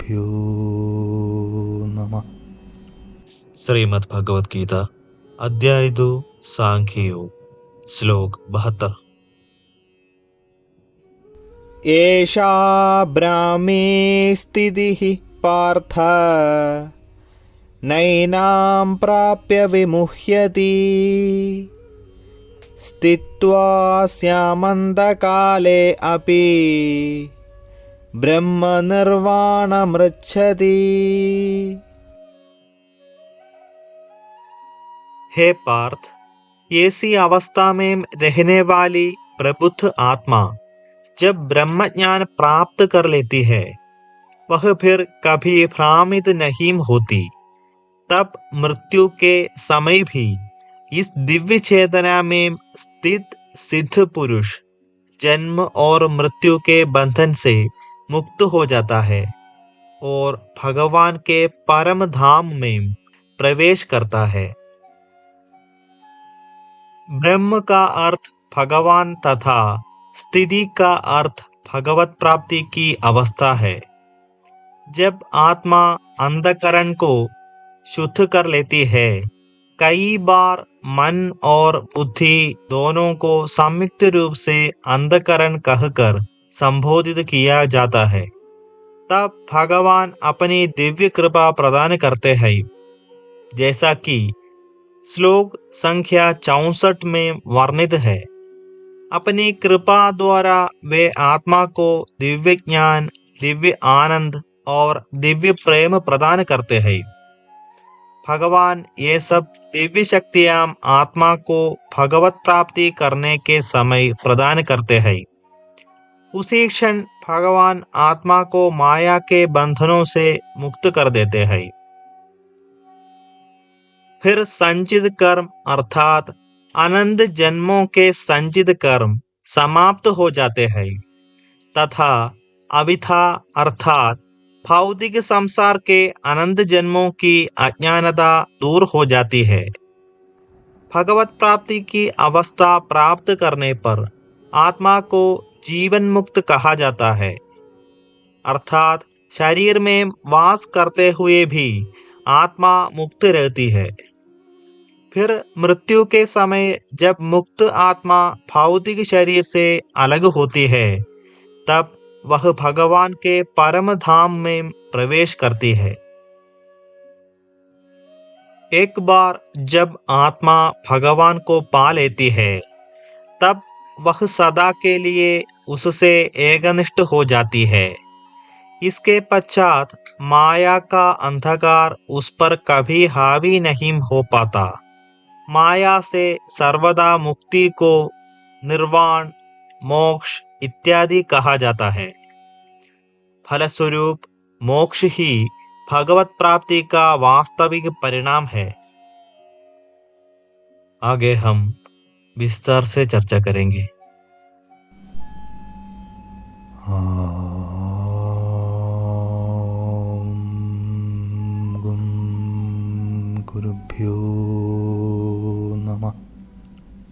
श्रीगुरुभ्यो नमः। श्रीमद् भगवद गीता अध्याय 2 सांख्ययोग श्लोक 72। एषा ब्राह्मी स्थितिः पार्थ नैनां प्राप्य विमुह्यति स्थित्वा स्यामन्तकाले अपि ब्रह्मनिर्वाणमृच्छति। हे पार्थ, ऐसी अवस्था में रहने वाली प्रबुद्ध आत्मा जब ब्रह्म ज्ञान प्राप्त कर लेती है वह फिर कभी भ्रामित नहीं होती। तब मृत्यु के समय भी इस दिव्य चेतना में स्थित सिद्ध पुरुष जन्म और मृत्यु के बंधन से मुक्त हो जाता है और भगवान के परम धाम में प्रवेश करता है। ब्रह्म का अर्थ भगवान तथा स्थिति का अर्थ भगवत प्राप्ति की अवस्था है। जब आत्मा अंधकरण को शुद्ध कर लेती है, कई बार मन और बुद्धि दोनों को संयुक्त रूप से अंधकरण कहकर संबोधित किया जाता है। तब भगवान अपनी दिव्य कृपा प्रदान करते हैं, जैसा कि श्लोक संख्या 64 में वर्णित है। अपनी कृपा द्वारा वे आत्मा को दिव्य ज्ञान, दिव्य आनंद और दिव्य प्रेम प्रदान करते हैं। भगवान ये सब दिव्य शक्तियां आत्मा को भगवत प्राप्ति करने के समय प्रदान करते हैं। उसी क्षण भगवान आत्मा को माया के बंधनों से मुक्त कर देते हैं। फिर संचित कर्म अर्थात अनंत जन्मों के संचित कर्म समाप्त हो जाते हैं तथा अविथा अर्थात भौतिक संसार के अनंत जन्मों की अज्ञानता दूर हो जाती है। भगवत प्राप्ति की अवस्था प्राप्त करने पर आत्मा को जीवन मुक्त कहा जाता है, अर्थात शरीर में वास करते हुए भी आत्मा मुक्त रहती है। फिर मृत्यु के समय जब मुक्त आत्मा भौतिक शरीर से अलग होती है, तब वह भगवान के परम धाम में प्रवेश करती है। एक बार जब आत्मा भगवान को पा लेती है, तब वह सदा के लिए उससे एकनिष्ठ हो जाती है। इसके पश्चात माया का अंधकार उस पर कभी हावी नहीं हो पाता। माया से सर्वदा मुक्ति को निर्वाण, मोक्ष इत्यादि कहा जाता है। फलस्वरूप मोक्ष ही भगवत प्राप्ति का वास्तविक परिणाम है। आगे हम विस्तार से चर्चा करेंगे। ॐ गुरुभ्यो